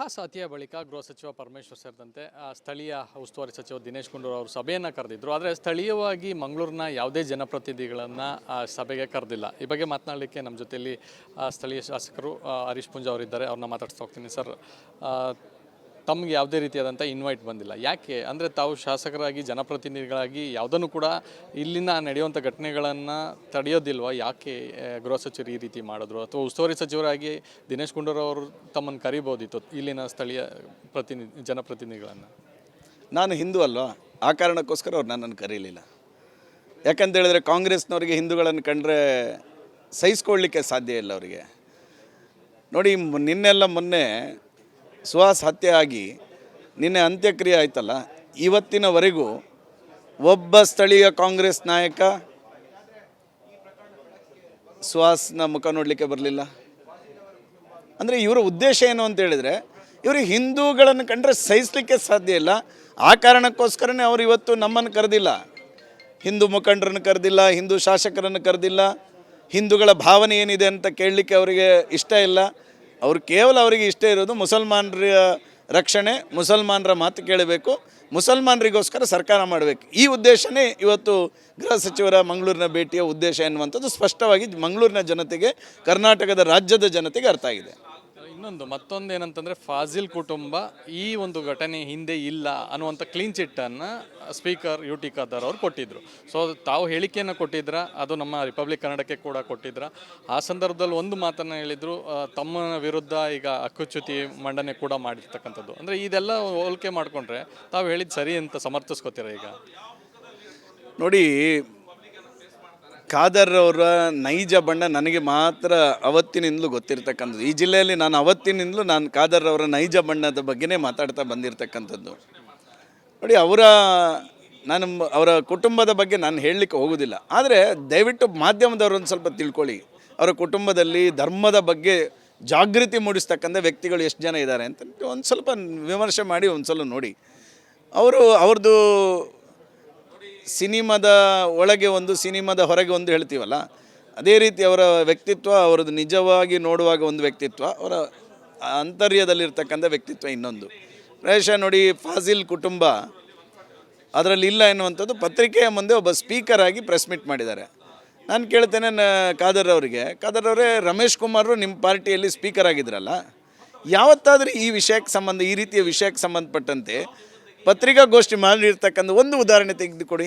ಸುಹಾಸ್ ಹತ್ಯೆಯ ಬಳಿಕ ಗೃಹ ಸಚಿವ ಪರಮೇಶ್ವರ್ ಸೇರಿದಂತೆ ಸ್ಥಳೀಯ ಉಸ್ತುವಾರಿ ಸಚಿವ ದಿನೇಶ್ ಗುಂಡೂರಾವ್ ಅವರು ಸಭೆಯನ್ನು ಕರೆದಿದ್ದರು. ಆದರೆ ಸ್ಥಳೀಯವಾಗಿ ಮಂಗಳೂರಿನ ಯಾವುದೇ ಜನಪ್ರತಿನಿಧಿಗಳನ್ನು ಸಭೆಗೆ ಕರೆದಿಲ್ಲ. ಈ ಬಗ್ಗೆ ಮಾತನಾಡಲಿಕ್ಕೆ ನಮ್ಮ ಜೊತೆಯಲ್ಲಿ ಸ್ಥಳೀಯ ಶಾಸಕರು ಹರೀಶ್ ಪೂಂಜಾ ಅವರಿದ್ದಾರೆ. ಅವ್ರನ್ನ ಮಾತಾಡ್ತಾ ಹೋಗ್ತೀನಿ. ಸರ್, ತಮಗೆ ಯಾವುದೇ ರೀತಿಯಾದಂಥ ಇನ್ವೈಟ್ ಬಂದಿಲ್ಲ, ಯಾಕೆ? ಅಂದರೆ ತಾವು ಶಾಸಕರಾಗಿ ಜನಪ್ರತಿನಿಧಿಗಳಾಗಿ ಯಾವುದನ್ನು ಕೂಡ ಇಲ್ಲಿನ ನಡೆಯುವಂಥ ಘಟನೆಗಳನ್ನು ತಡೆಯೋದಿಲ್ವ? ಯಾಕೆ ಗೃಹ ಸಚಿವರು ಈ ರೀತಿ ಮಾಡಿದ್ರು? ಅಥವಾ ಉಸ್ತುವಾರಿ ಸಚಿವರಾಗಿ ದಿನೇಶ್ ಗುಂಡೂರಾವ್ ಅವರು ತಮ್ಮನ್ನು ಕರಿಬೋದಿತ್ತು ಇಲ್ಲಿನ ಸ್ಥಳೀಯ ಜನಪ್ರತಿನಿಧಿಗಳನ್ನು? ನಾನು ಹಿಂದೂ ಅಲ್ವಾ, ಆ ಕಾರಣಕ್ಕೋಸ್ಕರ ಅವ್ರು ನನ್ನನ್ನು ಕರೀಲಿಲ್ಲ. ಯಾಕಂತ ಹೇಳಿದ್ರೆ ಕಾಂಗ್ರೆಸ್ನವರಿಗೆ ಹಿಂದೂಗಳನ್ನು ಕಂಡ್ರೆ ಸಹಿಸ್ಕೊಳ್ಳಿಕ್ಕೆ ಸಾಧ್ಯ ಇಲ್ಲ ಅವರಿಗೆ. ನೋಡಿ, ಮೊನ್ನೆ ಸುಹಾಸ್ ಹತ್ಯೆ ಆಗಿ ನಿನ್ನೆ ಅಂತ್ಯಕ್ರಿಯೆ ಆಯ್ತಲ್ಲ, ಇವತ್ತಿನವರೆಗೂ ಒಬ್ಬ ಸ್ಥಳೀಯ ಕಾಂಗ್ರೆಸ್ ನಾಯಕ ಸುಹಾಸ್ನ ಮುಖ ನೋಡಲಿಕ್ಕೆ ಬರಲಿಲ್ಲ. ಅಂದರೆ ಇವರ ಉದ್ದೇಶ ಏನು ಅಂತ ಹೇಳಿದರೆ, ಇವ್ರಿಗೆ ಹಿಂದೂಗಳನ್ನು ಕಂಡ್ರೆ ಸಹಿಸಲಿಕ್ಕೆ ಸಾಧ್ಯ ಇಲ್ಲ. ಆ ಕಾರಣಕ್ಕೋಸ್ಕರನೇ ಅವರು ಇವತ್ತು ನಮ್ಮನ್ನು ಕರೆದಿಲ್ಲ, ಹಿಂದೂ ಮುಖಂಡರನ್ನು ಕರೆದಿಲ್ಲ, ಹಿಂದೂ ಶಾಸಕರನ್ನು ಕರೆದಿಲ್ಲ. ಹಿಂದೂಗಳ ಭಾವನೆ ಏನಿದೆ ಅಂತ ಕೇಳಲಿಕ್ಕೆ ಅವರಿಗೆ ಇಷ್ಟ ಇಲ್ಲ. ಅವರು ಕೇವಲ ಅವರಿಗೆ ಇಷ್ಟ ಇರೋದು ಮುಸಲ್ಮಾನರ ರಕ್ಷಣೆ, ಮುಸಲ್ಮಾನರ ಮಾತು ಕೇಳಬೇಕು, ಮುಸಲ್ಮಾನರಿಗೋಸ್ಕರ ಸರ್ಕಾರ ಮಾಡಬೇಕು. ಈ ಉದ್ದೇಶನೇ ಇವತ್ತು ಗೃಹ ಸಚಿವರ ಮಂಗಳೂರಿನ ಭೇಟಿಯ ಉದ್ದೇಶ ಎನ್ನುವಂಥದ್ದು ಸ್ಪಷ್ಟವಾಗಿ ಮಂಗಳೂರಿನ ಜನತೆಗೆ, ಕರ್ನಾಟಕದ ರಾಜ್ಯದ ಜನತೆಗೆ ಅರ್ಥ ಆಗಿದೆ. ಮತ್ತೊಂದು ಏನಂತಂದರೆ, ಫಾಜಿಲ್ ಕುಟುಂಬ ಈ ಒಂದು ಘಟನೆ ಹಿಂದೆ ಇಲ್ಲ ಅನ್ನುವಂಥ ಕ್ಲೀನ್ ಚಿಟ್ಟನ್ನು ಸ್ಪೀಕರ್ ಯು ಟಿ ಖಾದರ್ ಅವರು ಕೊಟ್ಟಿದ್ದರು. ಸೊ ತಾವು ಹೇಳಿಕೆಯನ್ನು ಕೊಟ್ಟಿದ್ರ, ಅದು ನಮ್ಮ ರಿಪಬ್ಲಿಕ್ ಕನ್ನಡಕ್ಕೆ ಕೂಡ ಕೊಟ್ಟಿದ್ರ. ಆ ಸಂದರ್ಭದಲ್ಲಿ ಒಂದು ಮಾತನ್ನು ಹೇಳಿದರು, ತಮ್ಮ ವಿರುದ್ಧ ಈಗ ಹಕ್ಕುಚ್ಯುತಿ ಮಂಡನೆ ಕೂಡ ಮಾಡಿರ್ತಕ್ಕಂಥದ್ದು. ಅಂದರೆ ಇದೆಲ್ಲ ಹೋಲಿಕೆ ಮಾಡಿಕೊಂಡ್ರೆ ತಾವು ಹೇಳಿದ್ದು ಸರಿ ಅಂತ ಸಮರ್ಥಿಸ್ಕೋತೀರ? ಈಗ ನೋಡಿ, ಖಾದರ್ ಅವರ ನೈಜ ಬಣ್ಣ ನನಗೆ ಮಾತ್ರ ಅವತ್ತಿನಿಂದಲೂ ಗೊತ್ತಿರ್ತಕ್ಕಂಥದ್ದು. ಈ ಜಿಲ್ಲೆಯಲ್ಲಿ ನಾನು ಅವತ್ತಿನಿಂದಲೂ ಖಾದರ್ ಅವರ ನೈಜ ಬಣ್ಣದ ಬಗ್ಗೆನೇ ಮಾತಾಡ್ತಾ ಬಂದಿರತಕ್ಕಂಥದ್ದು. ನೋಡಿ, ಅವರ ಕುಟುಂಬದ ಬಗ್ಗೆ ನಾನು ಹೇಳಲಿಕ್ಕೆ ಹೋಗೋದಿಲ್ಲ. ಆದರೆ ದಯವಿಟ್ಟು ಮಾಧ್ಯಮದವರು ಒಂದು ಸ್ವಲ್ಪ ತಿಳ್ಕೊಳ್ಳಿ, ಅವರ ಕುಟುಂಬದಲ್ಲಿ ಧರ್ಮದ ಬಗ್ಗೆ ಜಾಗೃತಿ ಮೂಡಿಸ್ತಕ್ಕಂಥ ವ್ಯಕ್ತಿಗಳು ಎಷ್ಟು ಜನ ಇದ್ದಾರೆ ಅಂತ ಒಂದು ಸ್ವಲ್ಪ ವಿಮರ್ಶೆ ಮಾಡಿ ಒಂದು ಸಲ ನೋಡಿ. ಅವ್ರದ್ದು ಸಿನಿಮಾದ ಒಳಗೆ ಒಂದು, ಸಿನಿಮಾದ ಹೊರಗೆ ಒಂದು ಹೇಳ್ತೀವಲ್ಲ, ಅದೇ ರೀತಿ ಅವರ ವ್ಯಕ್ತಿತ್ವ, ಅವರದ್ದು ನಿಜವಾಗಿ ನೋಡುವಾಗ ಒಂದು ವ್ಯಕ್ತಿತ್ವ, ಅವರ ಆಂತರ್ಯದಲ್ಲಿರ್ತಕ್ಕಂಥ ವ್ಯಕ್ತಿತ್ವ ಇನ್ನೊಂದು. ಪ್ರಾಯಶಃ ನೋಡಿ, ಫಾಜಿಲ್ ಕುಟುಂಬ ಅದರಲ್ಲಿ ಇಲ್ಲ ಎನ್ನುವಂಥದ್ದು ಪತ್ರಿಕೆಯ ಮುಂದೆ ಒಬ್ಬ ಸ್ಪೀಕರ್ ಆಗಿ ಪ್ರೆಸ್ ಮೀಟ್ ಮಾಡಿದ್ದಾರೆ. ನಾನು ಕೇಳ್ತೇನೆ ಖಾದರ್ ಅವರೇ, ರಮೇಶ್ ಕುಮಾರ್ ನಿಮ್ಮ ಪಾರ್ಟಿಯಲ್ಲಿ ಸ್ಪೀಕರ್ ಆಗಿದ್ರಲ್ಲ, ಯಾವತ್ತಾದರೂ ಈ ರೀತಿಯ ವಿಷಯಕ್ಕೆ ಸಂಬಂಧಪಟ್ಟಂತೆ ಪತ್ರಿಕಾಗೋಷ್ಠಿ ಮಾಡಿರ್ತಕ್ಕಂಥ ಒಂದು ಉದಾಹರಣೆ ತೆಗೆದುಕೊಡಿ.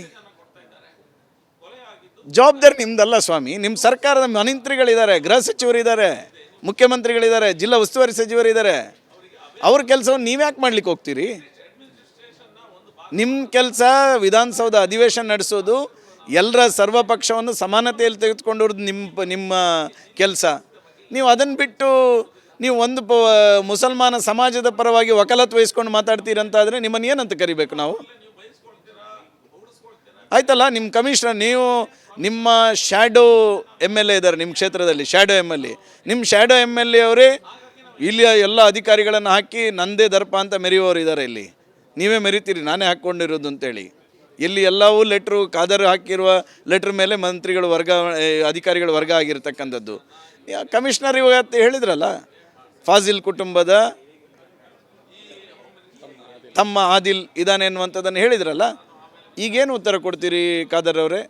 ಜವಾಬ್ದಾರಿ ನಿಮ್ದಲ್ಲ ಸ್ವಾಮಿ. ನಿಮ್ಮ ಸರ್ಕಾರದ ಮಂತ್ರಿಗಳಿದ್ದಾರೆ, ಗೃಹ ಸಚಿವರಿದ್ದಾರೆ, ಮುಖ್ಯಮಂತ್ರಿಗಳಿದ್ದಾರೆ, ಜಿಲ್ಲಾ ಉಸ್ತುವಾರಿ ಸಚಿವರಿದ್ದಾರೆ. ಅವ್ರ ಕೆಲಸವನ್ನು ನೀವ್ಯಾಕೆ ಮಾಡ್ಲಿಕ್ಕೆ ಹೋಗ್ತೀರಿ? ನಿಮ್ಮ ಕೆಲಸ ವಿಧಾನಸೌಧ ಅಧಿವೇಶನ ನಡೆಸೋದು, ಎಲ್ಲರ ಸರ್ವಪಕ್ಷವನ್ನು ಸಮಾನತೆಯಲ್ಲಿ ತೆಗೆದುಕೊಂಡವ್ರದ್ದು ನಿಮ್ಮ ಕೆಲಸ. ನೀವು ಅದನ್ನು ಬಿಟ್ಟು ನೀವು ಒಂದು ಮುಸಲ್ಮಾನ ಸಮಾಜದ ಪರವಾಗಿ ವಕಾಲತ್ತು ವಹಿಸ್ಕೊಂಡು ಮಾತಾಡ್ತೀರಂತಾದರೆ ನಿಮ್ಮನ್ನು ಏನಂತ ಕರಿಬೇಕು ನಾವು? ಆಯ್ತಲ್ಲ, ನಿಮ್ಮ ಕಮಿಷನರ್, ನಿಮ್ಮ ಶ್ಯಾಡೋ MLA ಇದ್ದಾರೆ ನಿಮ್ಮ ಕ್ಷೇತ್ರದಲ್ಲಿ, ನಿಮ್ಮ ಶ್ಯಾಡೋ MLA ಅವರೇ ಇಲ್ಲಿಯ ಎಲ್ಲ ಅಧಿಕಾರಿಗಳನ್ನು ಹಾಕಿ ನಂದೇ ದರ್ಪ ಅಂತ ಮೆರೆಯುವವರು ಇದ್ದಾರೆ. ಇಲ್ಲಿ ನೀವೇ ಮೆರಿತೀರಿ, ನಾನೇ ಹಾಕ್ಕೊಂಡಿರೋದು ಅಂತೇಳಿ. ಇಲ್ಲಿ ಎಲ್ಲವೂ ಖಾದರ್ ಹಾಕಿರುವ ಲೆಟ್ರ್ ಮೇಲೆ ಅಧಿಕಾರಿಗಳು ವರ್ಗ ಆಗಿರ್ತಕ್ಕಂಥದ್ದು. ಕಮಿಷನರ್ ಇವತ್ತು ಹೇಳಿದ್ರಲ್ಲ, ಫಾಜಿಲ್ ಕುಟುಂಬದ ತಮ್ಮ ಆದಿಲ್ ಇದಾನೆ ಎನ್ನುವಂಥದ್ದನ್ನು ಹೇಳಿದ್ರಲ್ಲ. ಈಗೇನು ಉತ್ತರ ಕೊಡ್ತೀರಿ ಖಾದರ್ ಅವರೇ?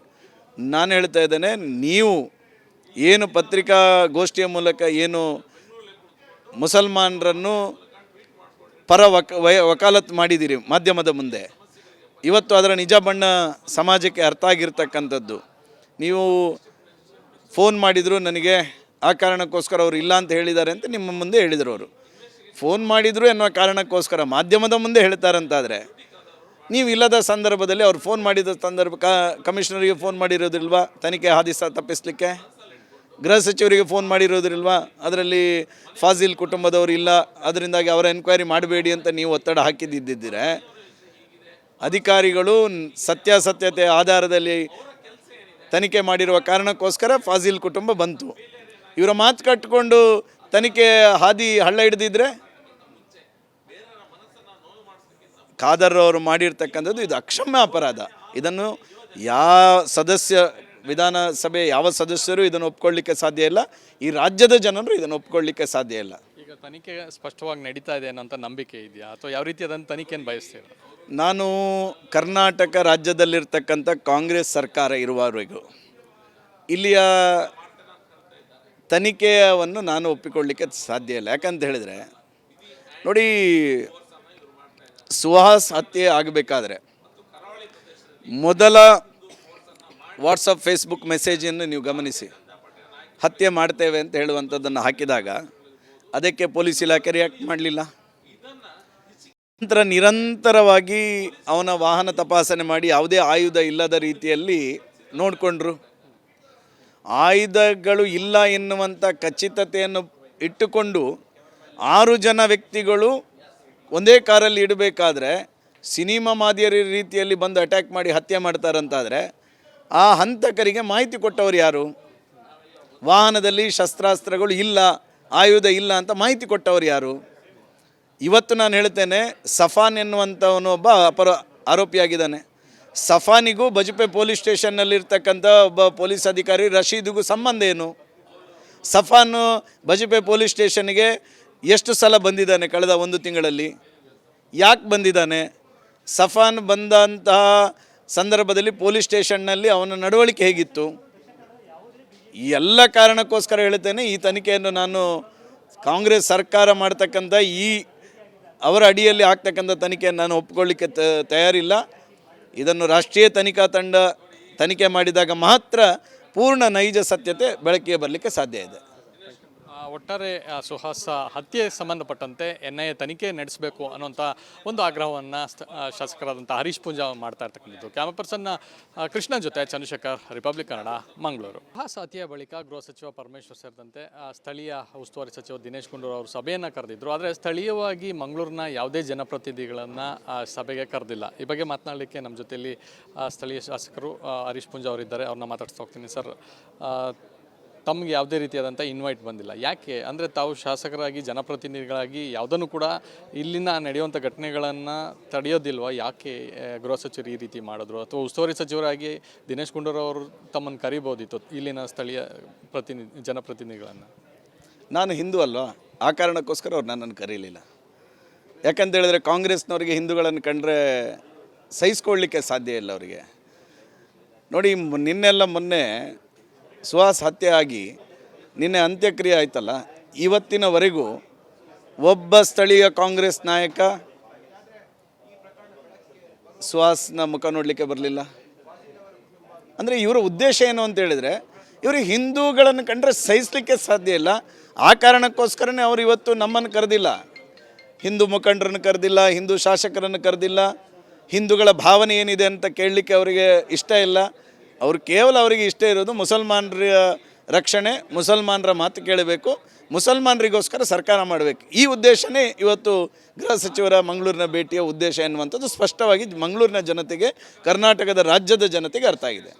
ನಾನು ಹೇಳ್ತಾ ಇದ್ದೇನೆ, ನೀವು ಏನು ಪತ್ರಿಕಾಗೋಷ್ಠಿಯ ಮೂಲಕ ಏನು ಮುಸಲ್ಮಾನರನ್ನು ವಕಾಲತ್ತು ಮಾಡಿದ್ದೀರಿ ಮಾಧ್ಯಮದ ಮುಂದೆ, ಇವತ್ತು ಅದರ ನಿಜ ಬಣ್ಣ ಸಮಾಜಕ್ಕೆ ಅರ್ಥ ಆಗಿರ್ತಕ್ಕಂಥದ್ದು. ನೀವು ಫೋನ್ ಮಾಡಿದರು ನನಗೆ, ಆ ಕಾರಣಕ್ಕೋಸ್ಕರ ಅವರು ಇಲ್ಲ ಅಂತ ಹೇಳಿದ್ದಾರೆ ಅಂತ ನಿಮ್ಮ ಮುಂದೆ ಹೇಳಿದರು. ಅವರು ಫೋನ್ ಮಾಡಿದರು ಎನ್ನುವ ಕಾರಣಕ್ಕೋಸ್ಕರ ಮಾಧ್ಯಮದ ಮುಂದೆ ಹೇಳ್ತಾರಂತಾದರೆ, ನೀವು ಇಲ್ಲದ ಸಂದರ್ಭದಲ್ಲಿ ಅವ್ರು ಫೋನ್ ಮಾಡಿದ ಕಮಿಷನರಿಗೆ ಫೋನ್ ಮಾಡಿರೋದಿಲ್ವಾ ತನಿಖೆ ಹಾದಿಸ ತಪ್ಪಿಸಲಿಕ್ಕೆ? ಗೃಹ ಸಚಿವರಿಗೆ ಫೋನ್ ಮಾಡಿರೋದಿಲ್ವಾ? ಅದರಲ್ಲಿ ಫಾಜಿಲ್ ಕುಟುಂಬದವರು ಇಲ್ಲ, ಅದರಿಂದಾಗಿ ಅವರ ಎನ್ಕ್ವೈರಿ ಮಾಡಬೇಡಿ ಅಂತ ನೀವು ಒತ್ತಡ ಹಾಕಿದ್ದಿದ್ದರೆ, ಅಧಿಕಾರಿಗಳು ಸತ್ಯಾಸತ್ಯತೆ ಆಧಾರದಲ್ಲಿ ತನಿಖೆ ಮಾಡಿರುವ ಕಾರಣಕ್ಕೋಸ್ಕರ ಫಾಜಿಲ್ ಕುಟುಂಬ ಬಂತು. ಇವರ ಮಾತು ಕಟ್ಟಿಕೊಂಡು ತನಿಖೆ ಹಳ್ಳ ಹಿಡಿದಿದ್ರೆ, ಖಾದರ್ ಅವರು ಮಾಡಿರ್ತಕ್ಕಂಥದ್ದು ಇದು ಅಕ್ಷಮ್ಯ ಅಪರಾಧ. ಇದನ್ನು ವಿಧಾನಸಭೆ ಯಾವ ಸದಸ್ಯರು ಇದನ್ನು ಒಪ್ಕೊಳ್ಳಿಕ್ಕೆ ಸಾಧ್ಯ ಇಲ್ಲ. ಈ ರಾಜ್ಯದ ಜನರು ಇದನ್ನು ಒಪ್ಕೊಳ್ಳಿಕ್ಕೆ ಸಾಧ್ಯ ಇಲ್ಲ. ಈಗ ತನಿಖೆ ಸ್ಪಷ್ಟವಾಗಿ ನಡೀತಾ ಇದೆ ಅನ್ನೋಂಥ ನಂಬಿಕೆ ಇದೆಯಾ ಅಥವಾ ಯಾವ ರೀತಿಯಾದಂಥ ತನಿಖೆಯನ್ನು ಬಯಸ್ತೀರ? ನಾನು ಕರ್ನಾಟಕ ರಾಜ್ಯದಲ್ಲಿರ್ತಕ್ಕಂಥ ಕಾಂಗ್ರೆಸ್ ಸರ್ಕಾರ ಇರುವವರೆಗೂ ಇಲ್ಲಿಯ ತನಿಖೆಯನ್ನು ನಾನು ಒಪ್ಪಿಕೊಳ್ಳಲಿಕ್ಕೆ ಸಾಧ್ಯ ಇಲ್ಲ. ಯಾಕಂತ ಹೇಳಿದರೆ ನೋಡಿ, ಸುಹಾಸ್ ಹತ್ಯೆ ಆಗಬೇಕಾದ್ರೆ ಮೊದಲ ವಾಟ್ಸಪ್ ಫೇಸ್ಬುಕ್ ಮೆಸೇಜನ್ನು ನೀವು ಗಮನಿಸಿ. ಹತ್ಯೆ ಮಾಡ್ತೇವೆ ಅಂತ ಹೇಳುವಂಥದ್ದನ್ನು ಹಾಕಿದಾಗ ಅದಕ್ಕೆ ಪೊಲೀಸ್ ಇಲಾಖೆ ರಿಯಾಕ್ಟ್ ಮಾಡಲಿಲ್ಲ. ನಂತರ ನಿರಂತರವಾಗಿ ಅವನ ವಾಹನ ತಪಾಸಣೆ ಮಾಡಿ ಯಾವುದೇ ಆಯುಧ ಇಲ್ಲದ ರೀತಿಯಲ್ಲಿ ನೋಡಿಕೊಂಡ್ರು. ಆಯುಧಗಳು ಇಲ್ಲ ಎನ್ನುವಂಥ ಖಚಿತತೆಯನ್ನು ಇಟ್ಟುಕೊಂಡು 6 ಜನ ವ್ಯಕ್ತಿಗಳು ಒಂದೇ ಕಾರಲ್ಲಿ ಇಡಬೇಕಾದ್ರೆ ಸಿನಿಮಾ ಮಾದರಿ ರೀತಿಯಲ್ಲಿ ಬಂದು ಅಟ್ಯಾಕ್ ಮಾಡಿ ಹತ್ಯೆ ಮಾಡ್ತಾರಂತಾದರೆ ಆ ಹಂತಕರಿಗೆ ಮಾಹಿತಿ ಕೊಟ್ಟವರು ಯಾರು? ವಾಹನದಲ್ಲಿ ಶಸ್ತ್ರಾಸ್ತ್ರಗಳು ಇಲ್ಲ, ಆಯುಧ ಇಲ್ಲ ಅಂತ ಮಾಹಿತಿ ಕೊಟ್ಟವರು ಯಾರು? ಇವತ್ತು ನಾನು ಹೇಳ್ತೇನೆ, ಸಫಾನ್ ಎನ್ನುವಂಥವನು ಒಬ್ಬ ಆರೋಪಿಯಾಗಿದ್ದಾನೆ. ಸಫಾನಿಗೂ ಬಜಪೆ ಪೊಲೀಸ್ ಸ್ಟೇಷನ್ನಲ್ಲಿರ್ತಕ್ಕಂಥ ಒಬ್ಬ ಪೊಲೀಸ್ ಅಧಿಕಾರಿ ರಶೀದಿಗೂ ಸಂಬಂಧ ಏನು? ಸಫಾನು ಬಜಪೆ ಪೊಲೀಸ್ ಸ್ಟೇಷನ್ಗೆ ಎಷ್ಟು ಸಲ ಬಂದಿದ್ದಾನೆ ಕಳೆದ 1 ತಿಂಗಳಲ್ಲಿ? ಯಾಕೆ ಬಂದಿದ್ದಾನೆ? ಸಫಾನ್ ಬಂದಂತಹ ಸಂದರ್ಭದಲ್ಲಿ ಪೊಲೀಸ್ ಸ್ಟೇಷನ್ನಲ್ಲಿ ಅವನ ನಡವಳಿಕೆ ಹೇಗಿತ್ತು? ಈ ಎಲ್ಲ ಕಾರಣಕ್ಕೋಸ್ಕರ ಹೇಳ್ತೇನೆ, ಈ ತನಿಖೆಯನ್ನು ನಾನು ಕಾಂಗ್ರೆಸ್ ಸರ್ಕಾರ ಮಾಡ್ತಕ್ಕಂಥ ಅವರ ಅಡಿಯಲ್ಲಿ ಆಗ್ತಕ್ಕಂಥ ತನಿಖೆಯನ್ನು ನಾನು ಒಪ್ಪಿಕೊಳ್ಳಿಕ್ಕೆ ತಯಾರಿಲ್ಲ. ಇದನ್ನು ರಾಷ್ಟ್ರೀಯ ತನಿಖಾ ತಂಡ ತನಿಖೆ ಮಾಡಿದಾಗ ಮಾತ್ರ ಪೂರ್ಣ ನೈಜ ಸತ್ಯತೆ ಬೆಳಕಿಗೆ ಬರಲಿಕ್ಕೆ ಸಾಧ್ಯ ಇದೆ. ಒಟ್ಟಾರೆ ಸುಹಾಸ್ ಹತ್ಯೆ ಸಂಬಂಧಪಟ್ಟಂತೆ NIA ತನಿಖೆ ನಡೆಸಬೇಕು ಅನ್ನೋಂಥ ಒಂದು ಆಗ್ರಹವನ್ನು ಶಾಸಕರಾದಂಥ ಹರೀಶ್ ಪೂಂಜಾ ಮಾಡ್ತಾ ಇರ್ತಕ್ಕಂಥದ್ದು. ಕ್ಯಾಮರಾ ಪರ್ಸನ್ ಕೃಷ್ಣ ಜೊತೆ ಚಂದ್ರಶೇಖರ್, ರಿಪಬ್ಲಿಕ್ ಕನ್ನಡ, ಮಂಗಳೂರು. ಸುಹಾಸ್ ಹತ್ಯೆಯ ಬಳಿಕ ಗೃಹ ಸಚಿವ ಪರಮೇಶ್ವರ್ ಸೇರಿದಂತೆ ಸ್ಥಳೀಯ ಉಸ್ತುವಾರಿ ಸಚಿವ ದಿನೇಶ್ ಗುಂಡೂರಾವ್ ಅವರು ಸಭೆಯನ್ನು ಕರೆದಿದ್ದರು. ಆದರೆ ಸ್ಥಳೀಯವಾಗಿ ಮಂಗಳೂರಿನ ಯಾವುದೇ ಜನಪ್ರತಿನಿಧಿಗಳನ್ನು ಸಭೆಗೆ ಕರೆದಿಲ್ಲ. ಈ ಬಗ್ಗೆ ಮಾತನಾಡಲಿಕ್ಕೆ ನಮ್ಮ ಜೊತೆಯಲ್ಲಿ ಸ್ಥಳೀಯ ಶಾಸಕರು ಹರೀಶ್ ಪೂಂಜಾ ಅವರಿದ್ದಾರೆ. ಅವ್ರನ್ನ ಮಾತಾಡ್ತಾ ಹೋಗ್ತೀನಿ. ಸರ್, ತಮಗೆ ಯಾವುದೇ ರೀತಿಯಾದಂಥ ಇನ್ವೈಟ್ ಬಂದಿಲ್ಲ, ಯಾಕೆ? ಅಂದರೆ ತಾವು ಶಾಸಕರಾಗಿ ಜನಪ್ರತಿನಿಧಿಗಳಾಗಿ ಯಾವುದನ್ನು ಕೂಡ ಇಲ್ಲಿನ ನಡೆಯುವಂಥ ಘಟನೆಗಳನ್ನು ತಡೆಯೋದಿಲ್ವಾ? ಯಾಕೆ ಗೃಹ ಸಚಿವರು ಈ ರೀತಿ ಮಾಡಿದ್ರು? ಅಥವಾ ಉಸ್ತುವಾರಿ ಸಚಿವರಾಗಿ ದಿನೇಶ್ ಗುಂಡೂರಾವ್ ಅವರು ತಮ್ಮನ್ನು ಕರಿಬೋದಿತ್ತು ಇಲ್ಲಿನ ಸ್ಥಳೀಯ ಜನಪ್ರತಿನಿಧಿಗಳನ್ನು? ನಾನು ಹಿಂದೂ ಅಲ್ವಾ, ಆ ಕಾರಣಕ್ಕೋಸ್ಕರ ಅವ್ರು ನನ್ನನ್ನು ಕರೀಲಿಲ್ಲ. ಯಾಕಂತ ಹೇಳಿದ್ರೆ ಕಾಂಗ್ರೆಸ್ನವರಿಗೆ ಹಿಂದೂಗಳನ್ನು ಕಂಡ್ರೆ ಸಹಿಸ್ಕೊಳ್ಳಿಕ್ಕೆ ಸಾಧ್ಯ ಇಲ್ಲ ಅವರಿಗೆ. ನೋಡಿ, ಮೊನ್ನೆ ಸುಹಾಸ್ ಹತ್ಯೆ ಆಗಿ ನಿನ್ನೆ ಅಂತ್ಯಕ್ರಿಯೆ ಆಯ್ತಲ್ಲ, ಇವತ್ತಿನವರೆಗೂ ಒಬ್ಬ ಸ್ಥಳೀಯ ಕಾಂಗ್ರೆಸ್ ನಾಯಕ ಸುಹಾಸ್ನ ಮುಖ ನೋಡಲಿಕ್ಕೆ ಬರಲಿಲ್ಲ. ಅಂದರೆ ಇವರ ಉದ್ದೇಶ ಏನು ಅಂತ ಹೇಳಿದರೆ, ಇವರು ಹಿಂದೂಗಳನ್ನು ಕಂಡ್ರೆ ಸಹಿಸಲಿಕ್ಕೆ ಸಾಧ್ಯ ಇಲ್ಲ. ಆ ಕಾರಣಕ್ಕೋಸ್ಕರನೇ ಅವರು ಇವತ್ತು ನಮ್ಮನ್ನು ಕರೆದಿಲ್ಲ, ಹಿಂದೂ ಮುಖಂಡರನ್ನು ಕರೆದಿಲ್ಲ, ಹಿಂದೂ ಶಾಸಕರನ್ನು ಕರೆದಿಲ್ಲ. ಹಿಂದೂಗಳ ಭಾವನೆ ಏನಿದೆ ಅಂತ ಕೇಳಲಿಕ್ಕೆ ಅವರಿಗೆ ಇಷ್ಟ ಇಲ್ಲ. ಅವರು ಕೇವಲ ಅವರಿಗೆ ಇಷ್ಟ ಇರೋದು ಮುಸಲ್ಮಾನರ ರಕ್ಷಣೆ, ಮುಸಲ್ಮಾನರ ಮಾತು ಕೇಳಬೇಕು, ಮುಸಲ್ಮಾನರಿಗೋಸ್ಕರ ಸರ್ಕಾರ ಮಾಡಬೇಕು. ಈ ಉದ್ದೇಶನೇ ಇವತ್ತು ಗೃಹ ಸಚಿವರ ಮಂಗಳೂರಿನ ಭೇಟಿಯ ಉದ್ದೇಶ ಎನ್ನುವಂಥದ್ದು ಸ್ಪಷ್ಟವಾಗಿ ಮಂಗಳೂರಿನ ಜನತೆಗೆ, ಕರ್ನಾಟಕದ ರಾಜ್ಯದ ಜನತೆಗೆ ಅರ್ಥ ಆಗಿದೆ.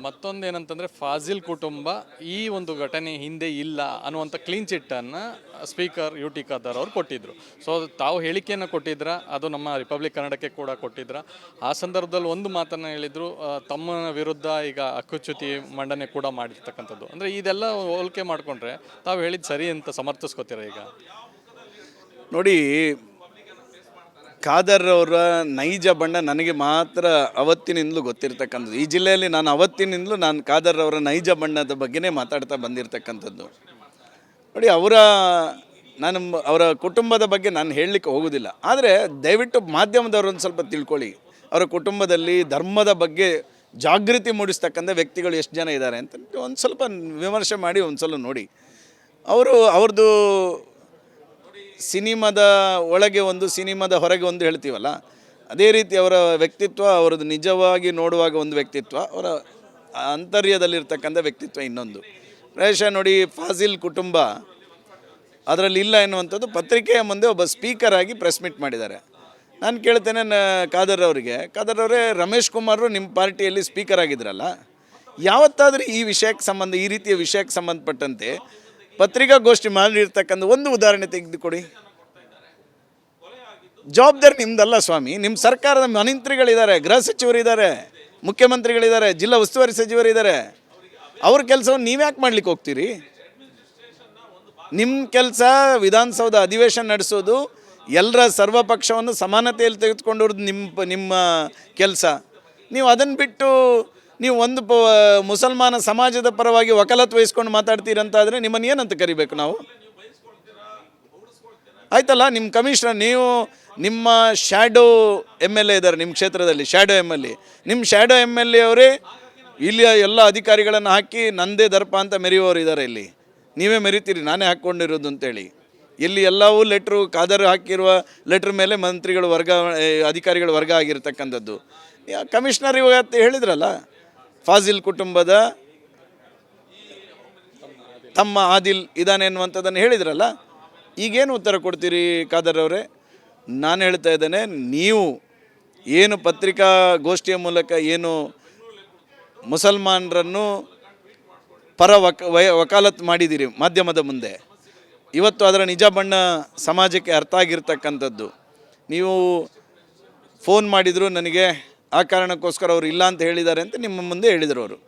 ಮತ್ತೊಂದು ಏನಂತಂದರೆ, ಫಾಜಿಲ್ ಕುಟುಂಬ ಈ ಒಂದು ಘಟನೆ ಹಿಂದೆ ಇಲ್ಲ ಅನ್ನುವಂಥ ಕ್ಲೀನ್ ಚಿಟ್ಟನ್ನು ಸ್ಪೀಕರ್ UT ಖಾದರ್ ಅವರು ಕೊಟ್ಟಿದ್ದರು. ಸೊ ತಾವು ಹೇಳಿಕೆಯನ್ನು ಕೊಟ್ಟಿದ್ರ, ಅದು ನಮ್ಮ ರಿಪಬ್ಲಿಕ್ ಕನ್ನಡಕ್ಕೆ ಕೂಡ ಕೊಟ್ಟಿದ್ರ. ಆ ಸಂದರ್ಭದಲ್ಲಿ ಒಂದು ಮಾತನ್ನು ಹೇಳಿದರು, ತಮ್ಮ ವಿರುದ್ಧ ಈಗ ಹಕ್ಕುಚ್ಯುತಿ ಮಂಡನೆ ಕೂಡ ಮಾಡಿರ್ತಕ್ಕಂಥದ್ದು. ಅಂದರೆ ಇದೆಲ್ಲ ಹೋಲಿಕೆ ಮಾಡಿಕೊಂಡ್ರೆ ತಾವು ಹೇಳಿದ್ದು ಸರಿ ಅಂತ ಸಮರ್ಥಿಸ್ಕೋತೀರ? ಈಗ ನೋಡಿ, ಖಾದರ್ ಅವರ ನೈಜ ಬಣ್ಣ ನನಗೆ ಮಾತ್ರ ಅವತ್ತಿನಿಂದಲೂ ಗೊತ್ತಿರ್ತಕ್ಕಂಥದ್ದು. ಈ ಜಿಲ್ಲೆಯಲ್ಲಿ ನಾನು ಅವತ್ತಿನಿಂದಲೂ ಖಾದರ್ ಅವರ ನೈಜ ಬಣ್ಣದ ಬಗ್ಗೆನೇ ಮಾತಾಡ್ತಾ ಬಂದಿರತಕ್ಕಂಥದ್ದು. ನೋಡಿ, ಅವರ ಕುಟುಂಬದ ಬಗ್ಗೆ ನಾನು ಹೇಳಲಿಕ್ಕೆ ಹೋಗೋದಿಲ್ಲ. ಆದರೆ ದಯವಿಟ್ಟು ಮಾಧ್ಯಮದವರು ಒಂದು ಸ್ವಲ್ಪ ತಿಳ್ಕೊಳ್ಳಿ, ಅವರ ಕುಟುಂಬದಲ್ಲಿ ಧರ್ಮದ ಬಗ್ಗೆ ಜಾಗೃತಿ ಮೂಡಿಸ್ತಕ್ಕಂಥ ವ್ಯಕ್ತಿಗಳು ಎಷ್ಟು ಜನ ಇದ್ದಾರೆ ಅಂತ ಒಂದು ಸ್ವಲ್ಪ ವಿಮರ್ಶೆ ಮಾಡಿ ಒಂದು ಸಲ ನೋಡಿ. ಅವ್ರದ್ದು ಸಿನಿಮಾದ ಒಳಗೆ ಒಂದು, ಸಿನಿಮಾದ ಹೊರಗೆ ಒಂದು ಹೇಳ್ತೀವಲ್ಲ, ಅದೇ ರೀತಿ ಅವರ ವ್ಯಕ್ತಿತ್ವ, ಅವರದ್ದು ನಿಜವಾಗಿ ನೋಡುವಾಗ ಒಂದು ವ್ಯಕ್ತಿತ್ವ, ಅವರ ಅಂತರ್ಯದಲ್ಲಿರ್ತಕ್ಕಂಥ ವ್ಯಕ್ತಿತ್ವ ಇನ್ನೊಂದು. ಪ್ರಾಯಶಃ ನೋಡಿ, ಫಾಜಿಲ್ ಕುಟುಂಬ ಅದರಲ್ಲಿ ಇಲ್ಲ ಎನ್ನುವಂಥದ್ದು ಪತ್ರಿಕೆಯ ಮುಂದೆ ಒಬ್ಬ ಸ್ಪೀಕರ್ ಆಗಿ ಪ್ರೆಸ್ ಮೀಟ್ ಮಾಡಿದ್ದಾರೆ. ನಾನು ಕೇಳ್ತೇನೆ ಖಾದರ್ ಅವರಿಗೆ, ಖಾದರ್ ಅವರೇ, ರಮೇಶ್ ಕುಮಾರ್ ನಿಮ್ಮ ಪಾರ್ಟಿಯಲ್ಲಿ ಸ್ಪೀಕರ್ ಆಗಿದ್ರಲ್ಲ, ಯಾವತ್ತಾದರೂ ಈ ರೀತಿಯ ವಿಷಯಕ್ಕೆ ಸಂಬಂಧಪಟ್ಟಂತೆ ಪತ್ರಿಕಾಗೋಷ್ಠಿ ಮಾಡಿರ್ತಕ್ಕಂಥ ಒಂದು ಉದಾಹರಣೆ ತೆಗೆದುಕೊಡಿ. ಜವಾಬ್ದಾರಿ ನಿಮ್ದಲ್ಲ ಸ್ವಾಮಿ, ನಿಮ್ಮ ಸರ್ಕಾರದ ಮಂತ್ರಿಗಳಿದ್ದಾರೆ, ಗೃಹ ಸಚಿವರಿದ್ದಾರೆ, ಮುಖ್ಯಮಂತ್ರಿಗಳಿದ್ದಾರೆ, ಜಿಲ್ಲಾ ಉಸ್ತುವಾರಿ ಸಚಿವರಿದ್ದಾರೆ. ಅವ್ರ ಕೆಲಸವನ್ನು ನೀವ್ಯಾಕೆ ಮಾಡ್ಲಿಕ್ಕೆ ಹೋಗ್ತೀರಿ? ನಿಮ್ಮ ಕೆಲಸ ವಿಧಾನಸೌಧ ಅಧಿವೇಶನ ನಡೆಸೋದು, ಎಲ್ಲರ ಸರ್ವಪಕ್ಷವನ್ನು ಸಮಾನತೆಯಲ್ಲಿ ತೆಗೆದುಕೊಂಡವ್ರದ್ದು ನಿಮ್ಮ ಕೆಲಸ. ನೀವು ಅದನ್ನು ಬಿಟ್ಟು ನೀವು ಒಂದು ಮುಸಲ್ಮಾನ ಸಮಾಜದ ಪರವಾಗಿ ವಕಾಲತ್ ವಹಿಸ್ಕೊಂಡು ಮಾತಾಡ್ತೀರಂತಾದರೆ ನಿಮ್ಮನ್ನು ಏನಂತ ಕರಿಬೇಕು ನಾವು? ಆಯ್ತಲ್ಲ, ನಿಮ್ಮ ಕಮಿಷನರ್, ನೀವು ನಿಮ್ಮ ಶ್ಯಾಡೋ ಎಮ್ ಎಲ್ ಎ ಇದ್ದಾರೆ ನಿಮ್ಮ ಕ್ಷೇತ್ರದಲ್ಲಿ, ಶ್ಯಾಡೋ ಎಮ್ ಎಲ್ ಎ. ನಿಮ್ಮ ಶ್ಯಾಡೋ ಎಮ್ ಎಲ್ ಎ ಅವರೇ ಇಲ್ಲಿಯ ಎಲ್ಲ ಅಧಿಕಾರಿಗಳನ್ನು ಹಾಕಿ ನಂದೇ ದರ್ಪ ಅಂತ ಮೆರೆಯುವವರು ಇದ್ದಾರೆ. ಇಲ್ಲಿ ನೀವೇ ಮೆರಿತೀರಿ, ನಾನೇ ಹಾಕ್ಕೊಂಡಿರೋದು ಅಂತೇಳಿ. ಇಲ್ಲಿ ಎಲ್ಲವೂ ಲೆಟ್ರು, ಖಾದರ್ ಹಾಕಿರುವ ಲೆಟ್ರ್ ಮೇಲೆ ಮಂತ್ರಿಗಳು ಅಧಿಕಾರಿಗಳು ವರ್ಗ ಆಗಿರ್ತಕ್ಕಂಥದ್ದು. ಕಮಿಷನರ್ ಇವತ್ತು ಹೇಳಿದ್ರಲ್ಲ, ಫಾಜಿಲ್ ಕುಟುಂಬದ ತಮ್ಮ ಆದಿಲ್ ಇದ್ದಾನೆ ಅನ್ನುವಂಥದ್ದನ್ನು ಹೇಳಿದ್ರಲ್ಲ. ಈಗೇನು ಉತ್ತರ ಕೊಡ್ತೀರಿ ಖಾದರ್ ಅವರೇ? ನಾನು ಹೇಳ್ತಾ ಇದ್ದೇನೆ, ನೀವು ಏನು ಪತ್ರಿಕಾಗೋಷ್ಠಿಯ ಮೂಲಕ ಏನು ಮುಸಲ್ಮಾನರನ್ನು ಪರ ವಕಾಲತ್ ಮಾಡಿದ್ದೀರಿ ಮಾಧ್ಯಮದ ಮುಂದೆ, ಇವತ್ತು ಅದರ ನಿಜ ಬಣ್ಣ ಸಮಾಜಕ್ಕೆ ಅರ್ಥ ಆಗಿರ್ತಕ್ಕಂಥದ್ದು. ನೀವು ಫೋನ್ ಮಾಡಿದರು ನನಗೆ, ಆ ಕಾರಣಕ್ಕೋಸ್ಕರ ಅವರು ಇಲ್ಲ ಅಂತ ಹೇಳಿದ್ದಾರೆ ಅಂತ ನಿಮ್ಮ ಮುಂದೆ ಹೇಳಿದರು. ಅವರು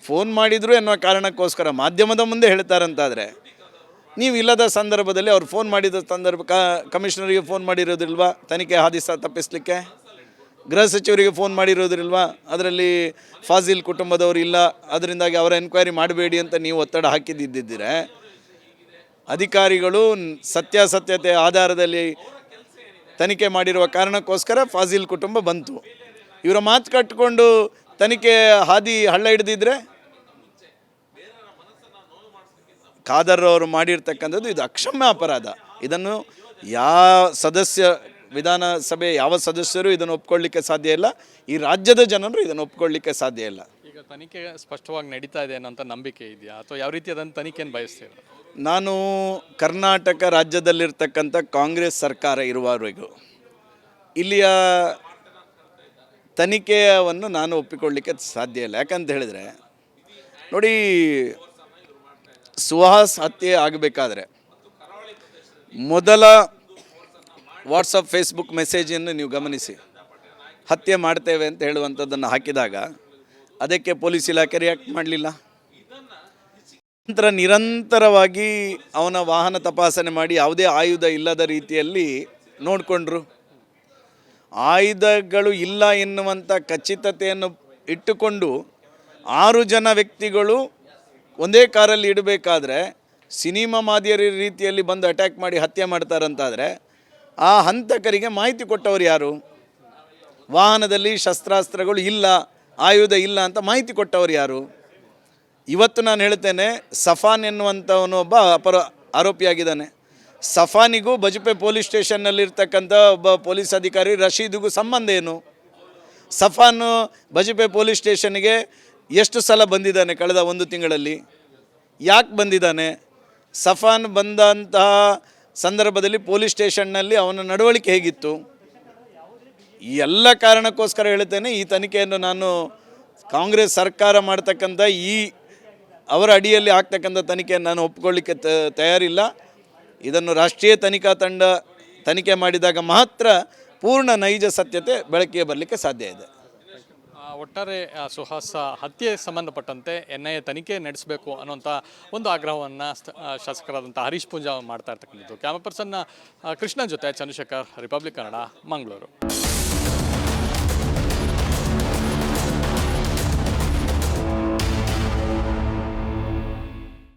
ಫೋನ್ ಮಾಡಿದರು ಎನ್ನುವ ಕಾರಣಕ್ಕೋಸ್ಕರ ಮಾಧ್ಯಮದ ಮುಂದೆ ಹೇಳ್ತಾರಂತಾದರೆ, ನೀವು ಇಲ್ಲದ ಸಂದರ್ಭದಲ್ಲಿ ಅವ್ರು ಫೋನ್ ಮಾಡಿದ ಸಂದರ್ಭ ಕಮಿಷನರಿಗೆ ಫೋನ್ ಮಾಡಿರೋದಿಲ್ವಾ ತನಿಖೆ ಹಾದಿಸ ತಪ್ಪಿಸಲಿಕ್ಕೆ? ಗೃಹ ಸಚಿವರಿಗೆ ಫೋನ್ ಮಾಡಿರೋದಿಲ್ವಾ? ಅದರಲ್ಲಿ ಫಾಜಿಲ್ ಕುಟುಂಬದವರು ಇಲ್ಲ, ಅದರಿಂದಾಗಿ ಅವರ ಎನ್ಕ್ವೈರಿ ಮಾಡಬೇಡಿ ಅಂತ ನೀವು ಒತ್ತಡ ಹಾಕಿದ್ದಿದ್ದರೆ, ಅಧಿಕಾರಿಗಳು ಸತ್ಯಾಸತ್ಯತೆ ಆಧಾರದಲ್ಲಿ ತನಿಖೆ ಮಾಡಿರುವ ಕಾರಣಕ್ಕೋಸ್ಕರ ಫಾಜಿಲ್ ಕುಟುಂಬ ಬಂತು. ಇವರ ಮಾತು ಕಟ್ಟಿಕೊಂಡು ತನಿಖೆ ಹಾದಿ ಹಳ್ಳ ಹಿಡಿದಿದ್ರೆ, ಖಾದರ್ ಅವರು ಮಾಡಿರ್ತಕ್ಕಂಥದ್ದು ಇದು ಅಕ್ಷಮ್ಯ ಅಪರಾಧ. ಇದನ್ನು ವಿಧಾನಸಭೆ ಯಾವ ಸದಸ್ಯರು ಇದನ್ನು ಒಪ್ಕೊಳ್ಳಿಕ್ಕೆ ಸಾಧ್ಯ ಇಲ್ಲ. ಈ ರಾಜ್ಯದ ಜನರು ಇದನ್ನು ಒಪ್ಕೊಳ್ಳಿಕ್ಕೆ ಸಾಧ್ಯ ಇಲ್ಲ. ಈಗ ತನಿಖೆ ಸ್ಪಷ್ಟವಾಗಿ ನಡೀತಾ ಇದೆ ಅನ್ನೋಂಥ ನಂಬಿಕೆ ಇದೆಯಾ, ಅಥವಾ ಯಾವ ರೀತಿ ಅದನ್ನು ತನಿಖೆಯನ್ನು ಬಯಸ್ತೀರ? ನಾನು ಕರ್ನಾಟಕ ರಾಜ್ಯದಲ್ಲಿರ್ತಕ್ಕಂಥ ಕಾಂಗ್ರೆಸ್ ಸರ್ಕಾರ ಇರುವವರೆಗೂ ಇಲ್ಲಿಯ ತನಿಖೆಯನ್ನು ನಾನು ಒಪ್ಪಿಕೊಳ್ಳಿಕ್ಕೆ ಸಾಧ್ಯ ಇಲ್ಲ. ಯಾಕಂತ ಹೇಳಿದರೆ ನೋಡಿ, ಸುಹಾಸ್ ಹತ್ಯೆ ಆಗಬೇಕಾದ್ರೆ ಮೊದಲ ವಾಟ್ಸಪ್ ಫೇಸ್ಬುಕ್ ಮೆಸೇಜನ್ನು ನೀವು ಗಮನಿಸಿ. ಹತ್ಯೆ ಮಾಡ್ತೇವೆ ಅಂತ ಹೇಳುವಂಥದ್ದನ್ನು ಹಾಕಿದಾಗ ಅದಕ್ಕೆ ಪೊಲೀಸ್ ಇಲಾಖೆ ರಿಯಾಕ್ಟ್ ಮಾಡಲಿಲ್ಲ. ನಂತರ ನಿರಂತರವಾಗಿ ಅವನ ವಾಹನ ತಪಾಸಣೆ ಮಾಡಿ ಯಾವುದೇ ಆಯುಧ ಇಲ್ಲದ ರೀತಿಯಲ್ಲಿ ನೋಡಿಕೊಂಡ್ರು. ಆಯುಧಗಳು ಇಲ್ಲ ಎನ್ನುವಂಥ ಖಚಿತತೆಯನ್ನು ಇಟ್ಟುಕೊಂಡು 6 ಜನ ವ್ಯಕ್ತಿಗಳು ಒಂದೇ ಕಾರಲ್ಲಿ ಇಡಬೇಕಾದ್ರೆ ಸಿನಿಮಾ ಮಾದರಿ ರೀತಿಯಲ್ಲಿ ಬಂದು ಅಟ್ಯಾಕ್ ಮಾಡಿ ಹತ್ಯೆ ಮಾಡ್ತಾರಂತಾದರೆ, ಆ ಹಂತಕರಿಗೆ ಮಾಹಿತಿ ಕೊಟ್ಟವರು ಯಾರು? ವಾಹನದಲ್ಲಿ ಶಸ್ತ್ರಾಸ್ತ್ರಗಳು ಇಲ್ಲ, ಆಯುಧ ಇಲ್ಲ ಅಂತ ಮಾಹಿತಿ ಕೊಟ್ಟವರು ಯಾರು? ಇವತ್ತು ನಾನು ಹೇಳ್ತೇನೆ, ಸಫಾನ್ ಎನ್ನುವಂಥವನು ಒಬ್ಬ ಆರೋಪಿಯಾಗಿದ್ದಾನೆ. ಸಫಾನಿಗೂ ಬಜಪೆ ಪೊಲೀಸ್ ಸ್ಟೇಷನ್ನಲ್ಲಿರ್ತಕ್ಕಂಥ ಒಬ್ಬ ಪೊಲೀಸ್ ಅಧಿಕಾರಿ ರಶೀದಿಗೂ ಸಂಬಂಧ ಏನು? ಸಫಾನು ಬಜಪೆ ಪೊಲೀಸ್ ಸ್ಟೇಷನ್ಗೆ ಎಷ್ಟು ಸಲ ಬಂದಿದ್ದಾನೆ ಕಳೆದ 1 ತಿಂಗಳಲ್ಲಿ? ಯಾಕೆ ಬಂದಿದ್ದಾನೆ? ಸಫಾನ್ ಬಂದಂತಹ ಸಂದರ್ಭದಲ್ಲಿ ಪೊಲೀಸ್ ಸ್ಟೇಷನ್ನಲ್ಲಿ ಅವನ ನಡವಳಿಕೆ ಹೇಗಿತ್ತು? ಈ ಎಲ್ಲ ಕಾರಣಕ್ಕೋಸ್ಕರ ಹೇಳ್ತೇನೆ, ಈ ತನಿಖೆಯನ್ನು ನಾನು ಕಾಂಗ್ರೆಸ್ ಸರ್ಕಾರ ಮಾಡ್ತಕ್ಕಂಥ ಅವರ ಅಡಿಯಲ್ಲಿ ಆಗ್ತಕ್ಕಂಥ ತನಿಖೆಯನ್ನು ನಾನು ಒಪ್ಪಿಕೊಳ್ಳಿಕ್ಕೆ ತಯಾರಿಲ್ಲ. ಇದನ್ನು ರಾಷ್ಟ್ರೀಯ ತನಿಖಾ ತಂಡ ತನಿಖೆ ಮಾಡಿದಾಗ ಮಾತ್ರ ಪೂರ್ಣ ನೈಜ ಸತ್ಯತೆ ಬೆಳಕಿಗೆ ಬರಲಿಕ್ಕೆ ಸಾಧ್ಯ ಇದೆ. ಒಟ್ಟಾರೆ ಸುಹಾಸ್ ಹತ್ಯೆ ಸಂಬಂಧಪಟ್ಟಂತೆ NIA ತನಿಖೆ ನಡೆಸಬೇಕು ಅನ್ನುವಂಥ ಒಂದು ಆಗ್ರಹವನ್ನು ಶಾಸಕರಾದಂಥ ಹರೀಶ್ ಪೂಂಜಾ ಮಾಡ್ತಾ ಇರ್ತಕ್ಕಂಥದ್ದು. ಕ್ಯಾಮರಾ ಪರ್ಸನ್ ಕೃಷ್ಣ ಜೊತೆ ಚಂದ್ರಶೇಖರ್, ರಿಪಬ್ಲಿಕ್ ಕನ್ನಡ, ಮಂಗಳೂರು.